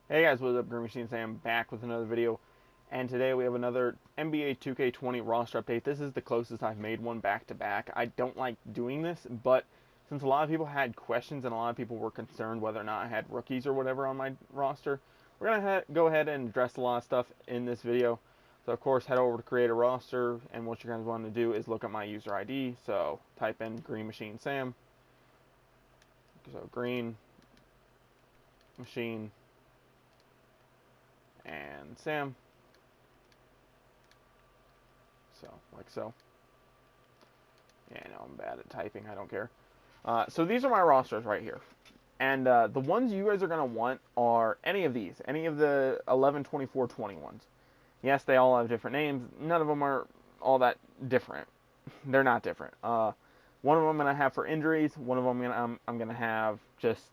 Hey guys, what's up? Green Machine Sam back with another video, and today we have another NBA 2K20 roster update. This is the closest I've made one back to back. I don't like doing this, but since a lot of people had questions and a lot of people were concerned whether or not I had rookies or whatever on my roster, we're gonna go ahead and address a lot of stuff in this video. So of course, head over to create a roster, and what you're gonna want to do is look at my user ID. So type in Green Machine Sam. So Green Machine and Sam, so like so. Yeah, I know I'm bad at typing, I don't care. So these are my rosters right here, and the ones you guys are going to want are any of these, any of the 11, 24, 20 ones. Yes, they all have different names. None of them are all that different. They're not different. One of them I'm going to have for injuries, one of them I'm going to have just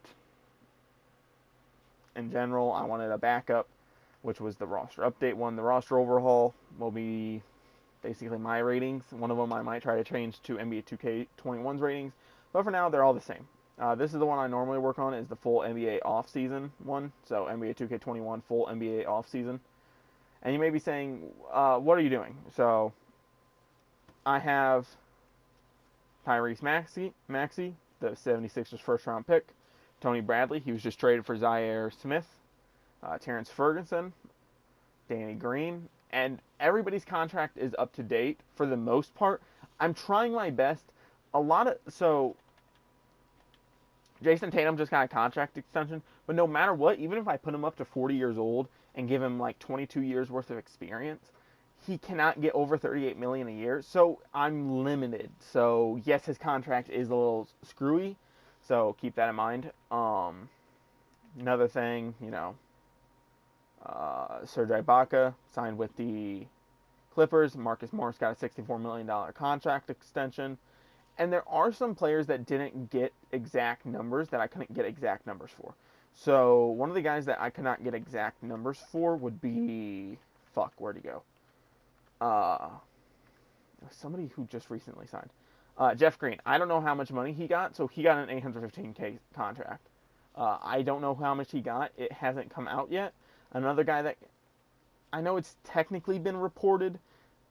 in general. I wanted a backup, which was the roster update one. The roster overhaul will be basically my ratings. One of them I might try to change to NBA 2K21's ratings, but for now they're all the same. This is the one I normally work on, is the full NBA off-season one, so NBA 2K21 full NBA off-season. And you may be saying, what are you doing? So I have Tyrese Maxey, the 76ers first-round pick. Tony Bradley, he was just traded for Zaire Smith. Terrence Ferguson, Danny Green, and everybody's contract is up to date for the most part. I'm trying my best. So Jason Tatum just got a contract extension, but no matter what, even if I put him up to 40 years old and give him like 22 years worth of experience, he cannot get over $38 million a year. So I'm limited. So yes, his contract is a little screwy. So keep that in mind. Another thing, Serge Ibaka signed with the Clippers. Marcus Morris got a $64 million contract extension. And there are some players that didn't get exact numbers that I couldn't get exact numbers for. So one of the guys that I could not get exact numbers for would be... where'd he go? Somebody who just recently signed. Jeff Green. I don't know how much money he got, so he got an $815K contract. I don't know how much he got. It hasn't come out yet. Another guy that I know it's technically been reported,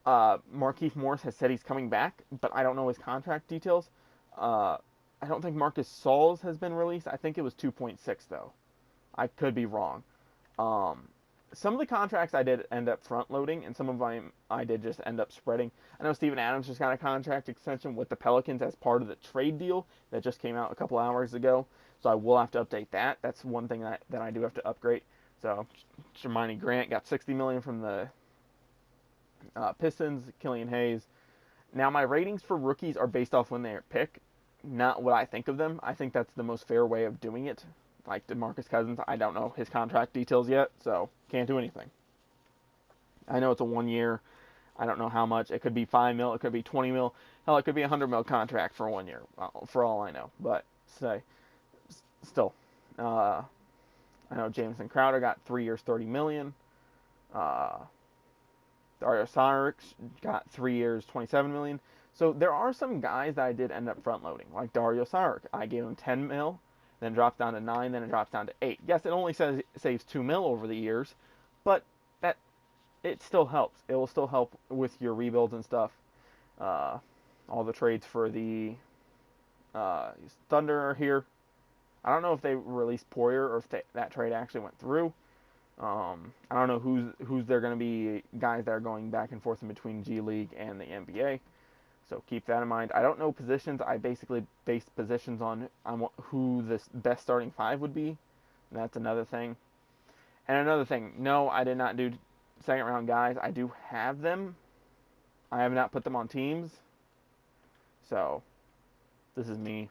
Markieff Morris has said he's coming back, but I don't know his contract details. I don't think Marcus Sauls has been released. I think it was 2.6 though. I could be wrong. Some of the contracts I did end up front loading, and some of them I did just end up spreading. I know Steven Adams just got a contract extension with the Pelicans as part of the trade deal that just came out a couple hours ago. So I will have to update that. That's one thing that I do have to upgrade. So Jermaine Grant got $60 million from the Pistons. Killian Hayes. Now my ratings for rookies are based off when they're picked, not what I think of them. I think that's the most fair way of doing it. Like DeMarcus Cousins, I don't know his contract details yet, so can't do anything. I know it's a 1 year. I don't know how much. It could be 5 mil. It could be 20 mil. Hell, it could be a 100 mil contract for 1 year, for all I know. But still, I know Jameson Crowder got 3 years, $30 million. Dario Saric got 3 years, $27 million. So there are some guys that I did end up front loading, like Dario Saric. I gave him 10 mil. Then it drops down to 9, then it drops down to 8. Yes, it only saves 2 mil over the years, but it still helps. It will still help with your rebuilds and stuff. All the trades for the Thunder are here. I don't know if they released Poirier or if that trade actually went through. I don't know who's they're going to be, guys that are going back and forth in between G League and the NBA. So keep that in mind. I don't know positions. I basically based positions on who the best starting 5 would be. And that's another thing. And another thing, no, I did not do second round guys. I do have them. I have not put them on teams. So this is me.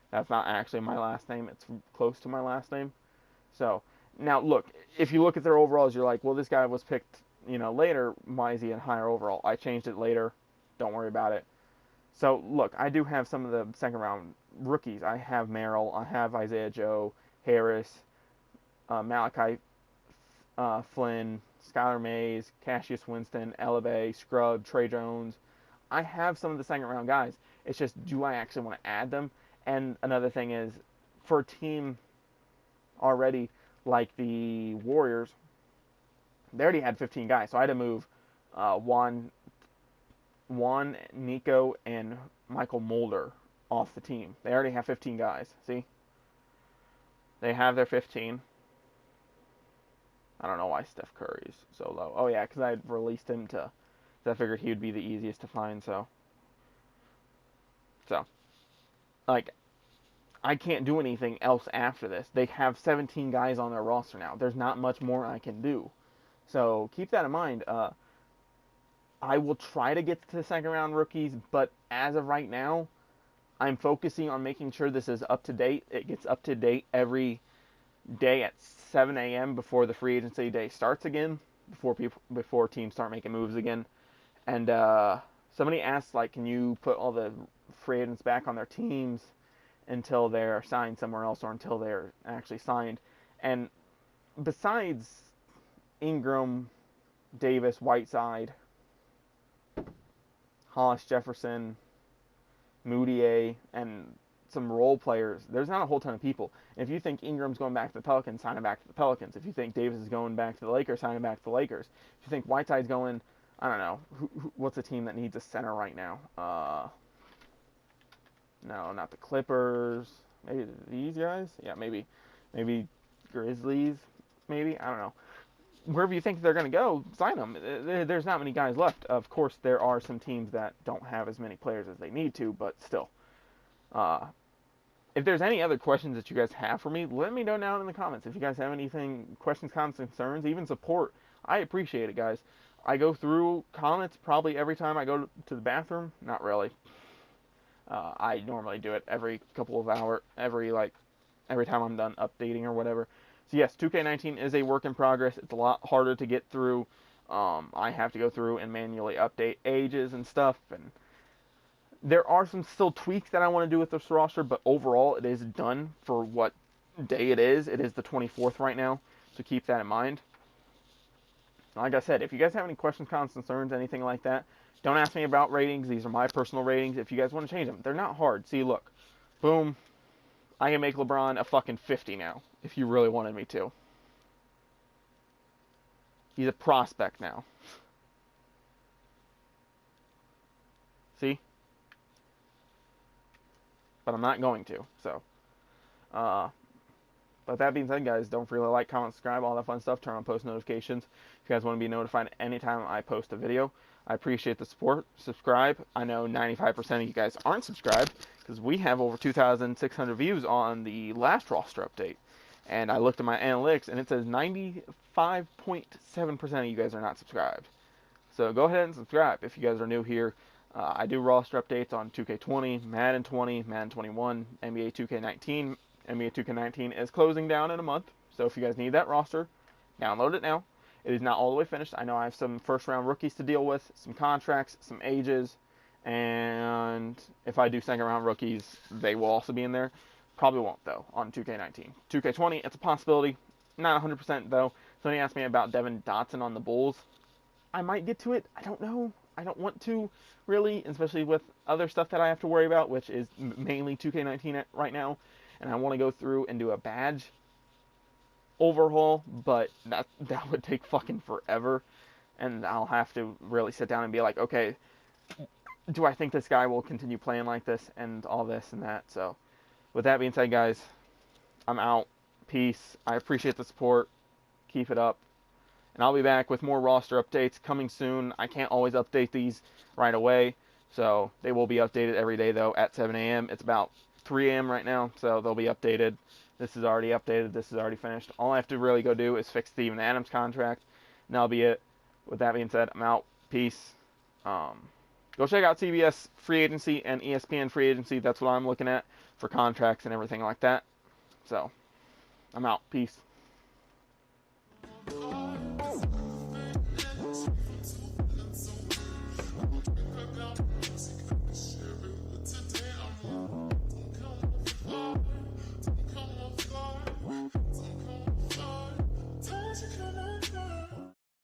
That's not actually my last name. It's close to my last name. So now look, if you look at their overalls, you're like, well, this guy was picked, later. Why is he in higher overall? I changed it later. Don't worry about it. So, look, I do have some of the second-round rookies. I have Merrill. I have Isaiah Joe, Harris, Malachi Flynn, Skylar Mays, Cassius Winston, Elebe, Scrub, Trey Jones, I have some of the second round guys. It's just, do I actually want to add them? And another thing is, for a team already like the Warriors, they already had 15 guys, so I had to move Juan, Nico, and Michael Mulder off the team. They already have 15 guys. See? They have their 15. I don't know why Steph Curry's so low. Oh, yeah, because I had released him to... I figured he would be the easiest to find, so... Like, I can't do anything else after this. They have 17 guys on their roster now. There's not much more I can do. So, keep that in mind. I will try to get to the second round rookies, but as of right now, I'm focusing on making sure this is up to date. It gets up to date every day at 7 a.m. before the free agency day starts again, before teams start making moves again. And somebody asked, like, can you put all the free agents back on their teams until they're signed somewhere else or until they're actually signed? And besides Ingram, Davis, Whiteside, Hollis Jefferson, Moutier, and some role players, there's not a whole ton of people. And if you think Ingram's going back to the Pelicans, sign him back to the Pelicans. If you think Davis is going back to the Lakers, sign him back to the Lakers. If you think Whiteside's going, I don't know, what's a team that needs a center right now? No, not the Clippers. Maybe these guys? Yeah, maybe Grizzlies, maybe? I don't know. Wherever you think they're going to go, sign them. There's not many guys left. Of course, there are some teams that don't have as many players as they need to, but still. If there's any other questions that you guys have for me, let me know down in the comments. If you guys have anything, questions, comments, concerns, even support, I appreciate it, guys. I go through comments probably every time I go to the bathroom. Not really. I normally do it every couple of hours, every time I'm done updating or whatever. So yes, 2K19 is a work in progress. It's a lot harder to get through. I have to go through and manually update ages and stuff, and there are some still tweaks that I want to do with this roster, but overall it is done for what day it is. It is the 24th right now, so keep that in mind. Like I said, if you guys have any questions, comments, concerns, anything like that, don't ask me about ratings. These are my personal ratings. If you guys want to change them, they're not hard. See, look. Boom. I can make LeBron a fucking 50 now, if you really wanted me to. He's a prospect now. See? But I'm not going to, so. But that being said, guys, don't forget to like, comment, subscribe, all that fun stuff. Turn on post notifications if you guys want to be notified anytime I post a video. I appreciate the support. Subscribe. I know 95% of you guys aren't subscribed because we have over 2,600 views on the last roster update. And I looked at my analytics, and it says 95.7% of you guys are not subscribed. So go ahead and subscribe if you guys are new here. I do roster updates on 2K20, Madden 20, Madden 21, NBA 2K19. NBA 2K19 is closing down in a month, so if you guys need that roster, download it now. It is not all the way finished. I know I have some first-round rookies to deal with, some contracts, some ages, and if I do second-round rookies, they will also be in there. Probably won't, though, on 2K19. 2K20, it's a possibility. Not 100%, though. Somebody asked me about Devin Dotson on the Bulls. I might get to it. I don't know. I don't want to, really, especially with other stuff that I have to worry about, which is mainly 2K19 right now. And I want to go through and do a badge overhaul, but that would take fucking forever. And I'll have to really sit down and be like, okay, do I think this guy will continue playing like this and all this and that? So, with that being said, guys, I'm out. Peace. I appreciate the support. Keep it up. And I'll be back with more roster updates coming soon. I can't always update these right away, so they will be updated every day, though, at 7 a.m. It's about 3 a.m. right now, so they'll be updated. This is already updated. This is already finished. All I have to really go do is fix Steven Adams' contract, and that'll be it. With that being said, I'm out. Peace. Go check out CBS free agency and ESPN free agency. That's what I'm looking at for contracts and everything like that. So, I'm out. Peace.